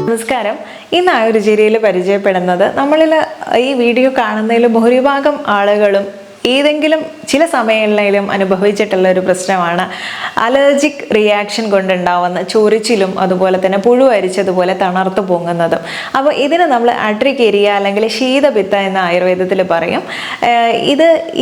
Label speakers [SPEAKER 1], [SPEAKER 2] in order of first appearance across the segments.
[SPEAKER 1] നമസ്കാരം. ഇന്ന് ആയുർവേദയിൽ പരിചയപ്പെടുന്നത് നമ്മളിൽ ഈ വീഡിയോ കാണുന്നതിൽ ഭൂരിഭാഗം ആളുകളും ഏതെങ്കിലും ചില സമയങ്ങളിലും അനുഭവിച്ചിട്ടുള്ള ഒരു പ്രശ്നമാണ് അലർജിക് റിയാക്ഷൻ കൊണ്ടുണ്ടാവുന്ന ചൊറിച്ചിലും അതുപോലെ തന്നെ പുഴു അരിച്ചതുപോലെ തണർത്ത് പൊങ്ങുന്നതും. അപ്പോൾ ഇതിന് നമ്മൾ അട്രിക്കേരിയ അല്ലെങ്കിൽ ശീതപിത്ത എന്ന് ആയുർവേദത്തിൽ പറയും.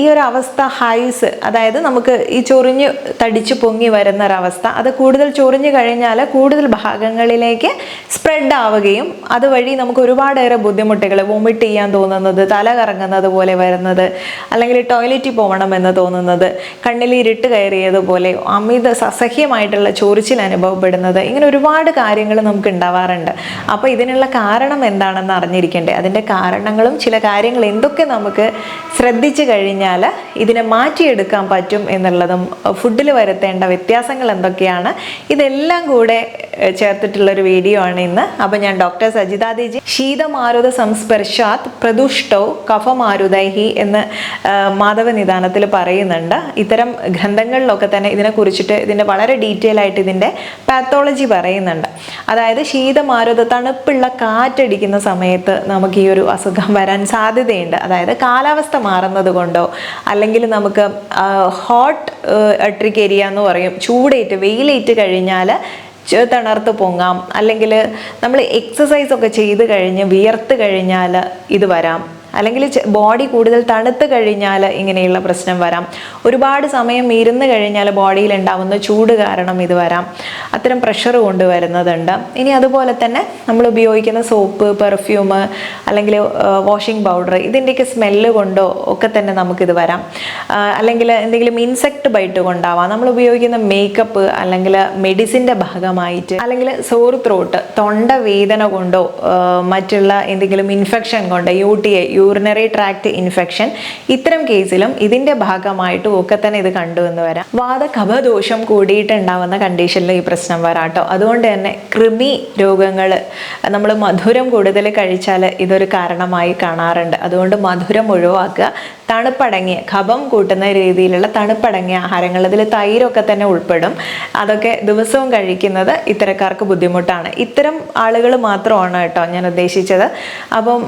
[SPEAKER 1] ഈ ഒരു അവസ്ഥ ഹൈസ്, അതായത് നമുക്ക് ഈ ചൊറിഞ്ഞ് തടിച്ചു പൊങ്ങി വരുന്ന ഒരവസ്ഥ, അത് കൂടുതൽ ചൊറിഞ്ഞു കഴിഞ്ഞാൽ കൂടുതൽ ഭാഗങ്ങളിലേക്ക് സ്പ്രെഡ് ആവുകയും അതുവഴി നമുക്ക് ഒരുപാടേറെ ബുദ്ധിമുട്ടുകൾ, വൊമിറ്റ് ചെയ്യാൻ തോന്നുന്നത്, തല കറങ്ങുന്നത് പോലെ വരുന്നത്, അല്ലെങ്കിൽ ടോയ്ലറ്റിൽ പോകണമെന്ന് തോന്നുന്നത്, കണ്ണിൽ ഇരുട്ട് കയറിയതുപോലെ അമിത അസഹ്യമായിട്ടുള്ള ചൊറിച്ചിൽ അനുഭവപ്പെടുന്നത്, ഇങ്ങനെ ഒരുപാട് കാര്യങ്ങൾ നമുക്ക് ഉണ്ടാവാറുണ്ട്. അപ്പോൾ ഇതിനുള്ള കാരണം എന്താണെന്ന് അറിഞ്ഞിരിക്കേണ്ടേ. അതിൻ്റെ കാരണങ്ങളും ചില കാര്യങ്ങൾ എന്തൊക്കെ നമുക്ക് ശ്രദ്ധിച്ചു കഴിഞ്ഞാൽ ഇതിനെ മാറ്റിയെടുക്കാൻ പറ്റും എന്നുള്ളതും ഫുഡിൽ വരുത്തേണ്ട വ്യത്യാസങ്ങൾ എന്തൊക്കെയാണ്, ഇതെല്ലാം കൂടെ ചേർത്തിട്ടുള്ളൊരു വീഡിയോ ആണ് ഇന്ന്. അപ്പോൾ ഞാൻ ഡോക്ടർ സജിതാ ദേജി, ശീതമാരുത സംസ്പർശാത് പ്രദുഷ്ടോ കഫമാരുതൈഹി എന്ന് മാധവനിദാനത്തിൽ പറയുന്നുണ്ട്. ഇത്തരം ഗ്രന്ഥങ്ങളിലൊക്കെ തന്നെ ഇതിനെക്കുറിച്ചിട്ട് ഇതിൻ്റെ വളരെ ഡീറ്റെയിൽ ആയിട്ട് ഇതിൻ്റെ പാത്തോളജി പറയുന്നുണ്ട്. അതായത് ശീതമാരുത, തണുപ്പുള്ള കാറ്റടിക്കുന്ന സമയത്ത് നമുക്ക് ഈ ഒരു അസുഖം വരാൻ സാധ്യതയുണ്ട്. അതായത് കാലാവസ്ഥ മാറുന്നത് കൊണ്ടോ, അല്ലെങ്കിൽ നമുക്ക് ഹോട്ട് അട്രിക്കേരിയ എന്ന് പറയും, ചൂടേറ്റ് വെയിലേറ്റ് കഴിഞ്ഞാൽ തണർത്ത് പൊങ്ങാം, അല്ലെങ്കിൽ നമ്മൾ എക്സസൈസ് ഒക്കെ ചെയ്ത് കഴിഞ്ഞ് വിയർത്ത് കഴിഞ്ഞാൽ ഇത് വരാം, അല്ലെങ്കിൽ ബോഡി കൂടുതൽ തണുത്ത് കഴിഞ്ഞാൽ ഇങ്ങനെയുള്ള പ്രശ്നം വരാം, ഒരുപാട് സമയം ഇരുന്ന് കഴിഞ്ഞാൽ ബോഡിയിൽ ഉണ്ടാവുന്ന ചൂട് കാരണം ഇത് വരാം, അത്തരം പ്രഷർ കൊണ്ടുവരുന്നതുണ്ട്. ഇനി അതുപോലെ തന്നെ നമ്മൾ ഉപയോഗിക്കുന്ന സോപ്പ്, പെർഫ്യൂം, അല്ലെങ്കിൽ വാഷിംഗ് പൗഡർ, ഇതിൻ്റെയൊക്കെ സ്മെല്ല് കൊണ്ടോ ഒക്കെ തന്നെ നമുക്കിത് വരാം. അല്ലെങ്കിൽ എന്തെങ്കിലും ഇൻസെക്ട് ബൈറ്റ് കൊണ്ടാവാം, നമ്മൾ ഉപയോഗിക്കുന്ന മേക്കപ്പ്, അല്ലെങ്കിൽ മെഡിസിൻ്റെ ഭാഗമായിട്ട്, അല്ലെങ്കിൽ സോർ ത്രോട്ട്, തൊണ്ടവേദന കൊണ്ടോ, മറ്റുള്ള എന്തെങ്കിലും ഇൻഫെക്ഷൻ കൊണ്ട്, UTI യൂറിനറി ട്രാക്ട് ഇൻഫെക്ഷൻ, ഇത്തരം കേസിലും ഇതിൻ്റെ ഭാഗമായിട്ടും ഒക്കെ തന്നെ ഇത് കണ്ടുവന്ന് വരാം. വാതകഫദോഷം കൂടിയിട്ടുണ്ടാവുന്ന കണ്ടീഷനിൽ ഈ പ്രശ്നം വരാട്ടോ. അതുകൊണ്ട് തന്നെ കൃമി രോഗങ്ങൾ, നമ്മൾ മധുരം കൂടുതൽ കഴിച്ചാൽ ഇതൊരു കാരണമായി കാണാറുണ്ട്. അതുകൊണ്ട് മധുരം ഒഴിവാക്കുക. തണുപ്പടങ്ങിയ, കഫം കൂട്ടുന്ന രീതിയിലുള്ള തണുപ്പടങ്ങിയ ആഹാരങ്ങൾ, അതിൽ തൈരൊക്കെ തന്നെ ഉൾപ്പെടും. അതൊക്കെ ദിവസവും കഴിക്കുന്നത് ഇത്തരക്കാർക്ക് ബുദ്ധിമുട്ടാണ്. ഇത്തരം ആളുകൾ മാത്രമാണ് കേട്ടോ ഞാൻ ഉദ്ദേശിച്ചത്. അപ്പം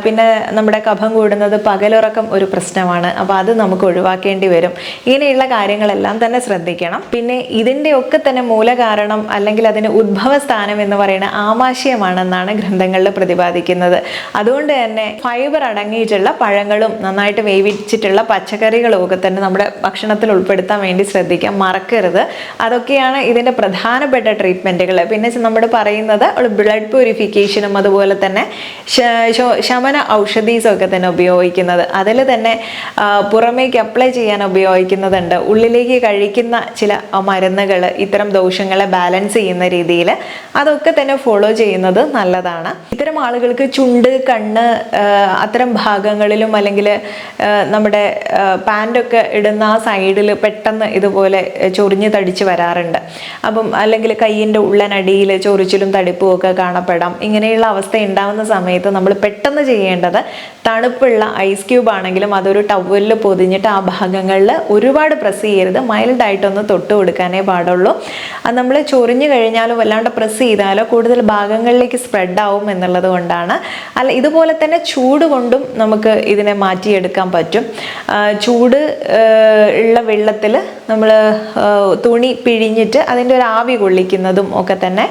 [SPEAKER 1] പിന്നെ നമ്മുടെ കഫം കൂടുന്നത്, പകലുറക്കം ഒരു പ്രശ്നമാണ്. അപ്പോൾ അത് നമുക്ക് ഒഴിവാക്കേണ്ടി വരും. ഇങ്ങനെയുള്ള കാര്യങ്ങളെല്ലാം തന്നെ ശ്രദ്ധിക്കണം. പിന്നെ ഇതിൻ്റെ ഒക്കെ തന്നെ മൂലകാരണം, അല്ലെങ്കിൽ അതിന് ഉദ്ഭവസ്ഥാനം എന്ന് പറയുന്ന ആമാശയമാണെന്നാണ് ഗ്രന്ഥങ്ങളിൽ പ്രതിപാദിക്കുന്നത്. അതുകൊണ്ട് തന്നെ ഫൈബർ അടങ്ങിയിട്ടുള്ള പഴങ്ങളും നന്നായിട്ട് വേവിച്ചിട്ടുള്ള പച്ചക്കറികളും ഒക്കെ തന്നെ നമ്മുടെ ഭക്ഷണത്തിൽ ഉൾപ്പെടുത്താൻ വേണ്ടി ശ്രദ്ധിക്കാം, മറക്കരുത്. അതൊക്കെയാണ് ഇതിൻ്റെ പ്രധാനപ്പെട്ട ട്രീറ്റ്മെൻറ്റുകൾ. പിന്നെ നമ്മൾ പറയുന്നത് ബ്ലഡ് പ്യൂരിഫിക്കേഷനും അതുപോലെ തന്നെ ശമന ഔഷധീസും ഒക്കെ തന്നെ ഉപയോഗിക്കുന്നത്. അതിൽ തന്നെ പുറമേക്ക് അപ്ലൈ ചെയ്യാൻ ഉപയോഗിക്കുന്നതുണ്ട്. ഉള്ളിലേക്ക് കഴിക്കുന്ന ചില മരുന്നുകൾ ഇത്തരം ദോഷങ്ങളെ ബാലൻസ് ചെയ്യുന്ന രീതിയിൽ അതൊക്കെ തന്നെ ഫോളോ ചെയ്യുന്നത് നല്ലതാണ്. ഇത്തരം ആളുകൾക്ക് ചുണ്ട്, കണ്ണ്, അത്തരം ഭാഗങ്ങളിലും, അല്ലെങ്കിൽ നമ്മുടെ പാൻറ്റൊക്കെ ഇടുന്ന ആ സൈഡിൽ പെട്ടെന്ന് ഇതുപോലെ ചൊറിഞ്ഞ് തടിച്ച് വരാറുണ്ട്. അപ്പം അല്ലെങ്കിൽ കയ്യിൻ്റെ ഉള്ളനടിയിൽ ചൊറിച്ചിലും തടിപ്പും ഒക്കെ കാണപ്പെടാം. ഇങ്ങനെയുള്ള അവസ്ഥ ഉണ്ടാകുന്ന സമയത്ത് നമ്മൾ പെട്ടെന്ന് ചെയ്യേണ്ടത്, തണുപ്പുള്ള ഐസ് ക്യൂബ് ആണെങ്കിലും അതൊരു ടവലിൽ പൊതിഞ്ഞിട്ട് ആ ഭാഗങ്ങളിൽ ഒരുപാട് പ്രസ് ചെയ്യരുത്, മൈൽഡായിട്ടൊന്ന് തൊട്ട് കൊടുക്കാനേ പാടുള്ളൂ. അത് നമ്മൾ ചൊറിഞ്ഞു കഴിഞ്ഞാലോ വല്ലാണ്ട് പ്രസ് ചെയ്താലോ കൂടുതൽ ഭാഗങ്ങളിലേക്ക് സ്പ്രെഡ് ആവും എന്നുള്ളത് കൊണ്ടാണ്. ഇതുപോലെ തന്നെ ചൂട് കൊണ്ടും നമുക്ക് ഇതിനെ മാറ്റിയെടുക്കാൻ പറ്റും. ചൂട് ഉള്ള വെള്ളത്തിൽ നമ്മൾ തുണി പിഴിഞ്ഞിട്ട് അതിൻ്റെ ഒരു ആവി കൊള്ളിക്കുന്നതും ഒക്കെ തന്നെ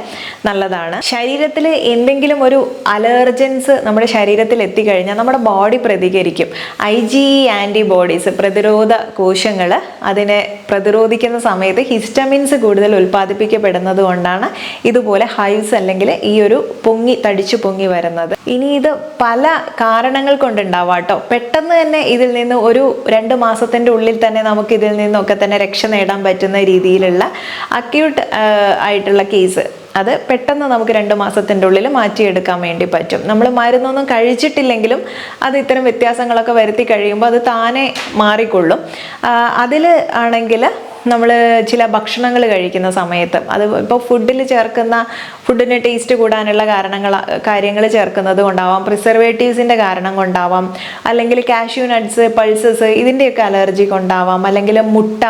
[SPEAKER 1] നല്ലതാണ്. ശരീരത്തിൽ എന്തെങ്കിലും ഒരു അലർജൻസ് നമ്മുടെ ശരീരത്തിൽ എത്തിക്കഴിഞ്ഞാൽ നമ്മുടെ ബോഡി പ്രതികരിക്കും. IgE ആൻറ്റിബോഡീസ്, പ്രതിരോധ കോശങ്ങൾ അതിനെ പ്രതിരോധിക്കുന്ന സമയത്ത് ഹിസ്റ്റമിൻസ് കൂടുതൽ ഉൽപ്പാദിപ്പിക്കപ്പെടുന്നത് കൊണ്ടാണ് ഇതുപോലെ ഹൈവ്സ്, അല്ലെങ്കിൽ ഈ ഒരു തടിച്ചു പൊങ്ങി വരുന്നത്. ഇനി ഇത് പല കാരണങ്ങൾ കൊണ്ടുണ്ടാവാം കേട്ടോ. പെട്ടെന്ന് തന്നെ ഇതിൽ നിന്ന് ഒരു 2 മാസത്തിൻ്റെ ഉള്ളിൽ തന്നെ നമുക്ക് ഇതിൽ നിന്നൊക്കെ തന്നെ രക്ഷ നേടാൻ പറ്റുന്ന രീതിയിലുള്ള അക്യൂട്ട് ആയിട്ടുള്ള കേസ്, അത് പെട്ടെന്ന് നമുക്ക് 2 മാസത്തിൻ്റെ ഉള്ളിൽ മാറ്റിയെടുക്കാൻ വേണ്ടി പറ്റും. നമ്മൾ മരുന്നൊന്നും കഴിച്ചിട്ടില്ലെങ്കിലും അത് ഇത്തരം വ്യത്യാസങ്ങളൊക്കെ വരുത്തി കഴിയുമ്പോൾ അത് താനെ മാറിക്കൊള്ളും. അതിൽ ആണെങ്കിൽ നമ്മൾ ചില ഭക്ഷണങ്ങൾ കഴിക്കുന്ന സമയത്ത് അത് ഇപ്പോൾ ഫുഡിന് ടേസ്റ്റ് കൂടാനുള്ള കാര്യങ്ങൾ ചേർക്കുന്നത് കൊണ്ടാവാം, പ്രിസർവേറ്റീവ്സിൻ്റെ കാരണം കൊണ്ടാവാം, അല്ലെങ്കിൽ കാഷ്യൂ നട്ട്സ്, പൾസസ് ഇതിൻ്റെയൊക്കെ അലർജി കൊണ്ടാവാം, അല്ലെങ്കിൽ മുട്ട,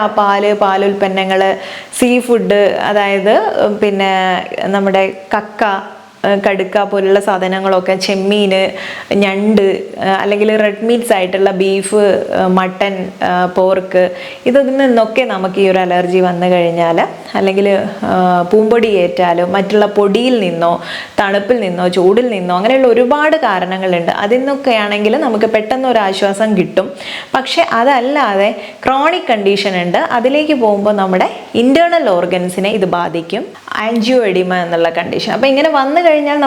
[SPEAKER 1] പാലുൽപ്പന്നങ്ങൾ, സീ ഫുഡ്, അതായത് പിന്നെ നമ്മുടെ കക്ക, കടുക്ക പോലുള്ള സാധനങ്ങളൊക്കെ, ചെമ്മീൻ, ഞണ്ട്, അല്ലെങ്കിൽ റെഡ് മീറ്റ്സ് ആയിട്ടുള്ള ബീഫ്, മട്ടൻ, പോർക്ക്, ഇതിൽ നിന്നൊക്കെ നമുക്ക് ഈ ഒരു അലർജി വന്നു കഴിഞ്ഞാൽ, അല്ലെങ്കിൽ പൂമ്പൊടി ഏറ്റാലോ മറ്റുള്ള പൊടിയിൽ നിന്നോ തണുപ്പിൽ നിന്നോ ചൂടിൽ നിന്നോ അങ്ങനെയുള്ള ഒരുപാട് കാരണങ്ങളുണ്ട്. അതിൽ നിന്നൊക്കെയാണെങ്കിൽ നമുക്ക് പെട്ടെന്ന് ഒരു ആശ്വാസം കിട്ടും. പക്ഷെ അതല്ലാതെ ക്രോണിക് കണ്ടീഷൻ ഉണ്ട്, അതിലേക്ക് പോകുമ്പോൾ നമ്മുടെ ഇൻറ്റേർണൽ ഓർഗൻസിനെ ഇത് ബാധിക്കും. ആൻജിയോ എഡിമ എന്നുള്ള കണ്ടീഷൻ. അപ്പോൾ ഇങ്ങനെ വന്നു കഴിഞ്ഞാൽ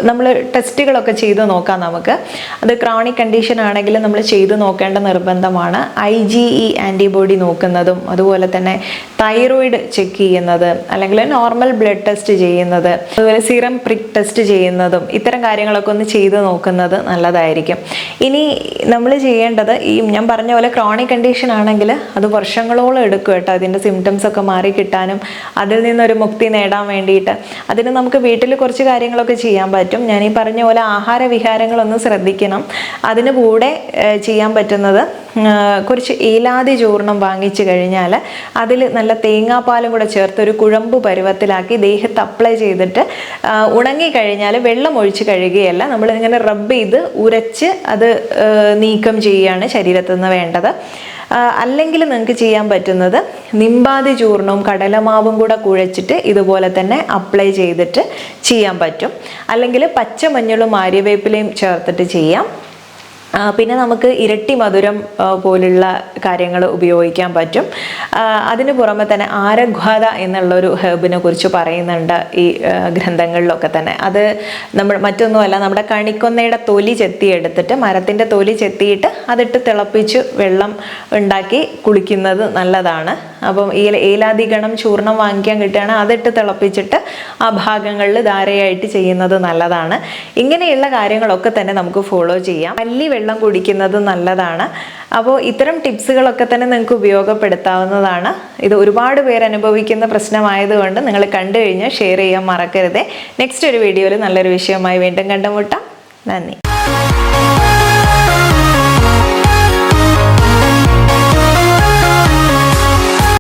[SPEAKER 1] നമ്മൾ ടെസ്റ്റുകളൊക്കെ ചെയ്ത് നോക്കാം. നമുക്ക് അത് ക്രോണിക് കണ്ടീഷൻ ആണെങ്കിൽ നമ്മൾ ചെയ്ത് നോക്കേണ്ട നിർബന്ധമാണ്. IgE ആൻറ്റിബോഡി നോക്കുന്നതും, അതുപോലെ തന്നെ തൈറോയിഡ് ചെക്ക് ചെയ്യുന്നത്, അല്ലെങ്കിൽ നോർമൽ ബ്ലഡ് ടെസ്റ്റ് ചെയ്യുന്നത്, അതുപോലെ സിറം പ്രിക് ടെസ്റ്റ് ചെയ്യുന്നതും, ഇത്തരം കാര്യങ്ങളൊക്കെ ഒന്ന് ചെയ്ത് നോക്കുന്നത് നല്ലതായിരിക്കും. ഇനി നമ്മൾ ചെയ്യേണ്ടത്, ഞാൻ പറഞ്ഞ പോലെ ക്രോണിക് കണ്ടീഷൻ ആണെങ്കിൽ അത് വർഷങ്ങളോളം എടുക്കും കേട്ടോ അതിൻ്റെ സിംറ്റംസ് ഒക്കെ മാറി കിട്ടാനും അതിൽ നിന്നൊരു മുക്തി നേടാൻ വേണ്ടിയിട്ട്. അതിന് നമുക്ക് വീട്ടിൽ കുറച്ച് കാര്യങ്ങളൊക്കെ ചെയ്യാൻ പറ്റും. ഞാൻ ഈ പറഞ്ഞ പോലെ ആഹാര വിഹാരങ്ങളൊന്ന് ശ്രദ്ധിക്കണം. അതിന് കൂടെ ചെയ്യാൻ പറ്റുന്നത്, കുറച്ച് ഏലാതി ചൂർണം വാങ്ങിച്ചു കഴിഞ്ഞാൽ അതിൽ നല്ല തേങ്ങാപ്പാലും കൂടെ ചേർത്ത് ഒരു കുഴമ്പ് പരുവത്തിലാക്കി ദേഹത്ത് അപ്ലൈ ചെയ്തിട്ട് ഉണങ്ങിക്കഴിഞ്ഞാൽ വെള്ളം ഒഴിച്ച് കഴുകുകയല്ല, നമ്മൾ ഇങ്ങനെ റബ്ബ് ചെയ്ത് ഉരച്ച് അത് നീക്കം ചെയ്യുകയാണ് ശരീരത്തിൽ നിന്ന് വേണ്ടത്. അല്ലെങ്കിൽ നിങ്ങൾക്ക് ചെയ്യാൻ പറ്റുന്നത് നിമ്പാതി ചൂർണവും കടലമാവും കൂടെ കുഴച്ചിട്ട് ഇതുപോലെ തന്നെ അപ്ലൈ ചെയ്തിട്ട് ചെയ്യാൻ പറ്റും. അല്ലെങ്കിൽ പച്ചമഞ്ഞളും ആര്യവേപ്പിലയും ചേർത്തിട്ട് ചെയ്യാം. പിന്നെ നമുക്ക് ഇരട്ടി മധുരം പോലുള്ള കാര്യങ്ങൾ ഉപയോഗിക്കാൻ പറ്റും. അതിന് പുറമെ തന്നെ ആരഗ്വാദ എന്നുള്ളൊരു ഹെർബിനെ കുറിച്ച് പറയുന്നുണ്ട് ഈ ഗ്രന്ഥങ്ങളിലൊക്കെ തന്നെ. അത് മറ്റൊന്നുമല്ല, നമ്മുടെ കണിക്കൊന്നയുടെ തൊലി ചെത്തിയെടുത്തിട്ട്, മരത്തിൻ്റെ തൊലി ചെത്തിയിട്ട് അതിട്ട് തിളപ്പിച്ച് വെള്ളം ഉണ്ടാക്കി കുളിക്കുന്നത് നല്ലതാണ്. അപ്പം ഏലാദിഗണം ചൂർണം വാങ്ങിക്കാൻ കിട്ടുകയാണ്, അതിട്ട് തിളപ്പിച്ചിട്ട് ആ ഭാഗങ്ങളിൽ ധാരയായിട്ട് ചെയ്യുന്നത് നല്ലതാണ്. ഇങ്ങനെയുള്ള കാര്യങ്ങളൊക്കെ തന്നെ നമുക്ക് ഫോളോ ചെയ്യാം. വെള്ളം കുടിക്കുന്നത് നല്ലതാണ്. അപ്പോൾ ഇത്തരം ടിപ്സുകളൊക്കെ തന്നെ നിങ്ങൾക്ക് ഉപയോഗപ്പെടുത്താവുന്നതാണ്. ഇത് ഒരുപാട് പേര് അനുഭവിക്കുന്ന പ്രശ്നമായതുകൊണ്ട് നിങ്ങൾ കണ്ടു കഴിഞ്ഞാൽ ഷെയർ ചെയ്യാൻ മറക്കരുത്. നെക്സ്റ്റ് ഒരു വീഡിയോയിൽ നല്ലൊരു വിഷയമായി വീണ്ടും കണ്ടുമുട്ടാം. നന്ദി.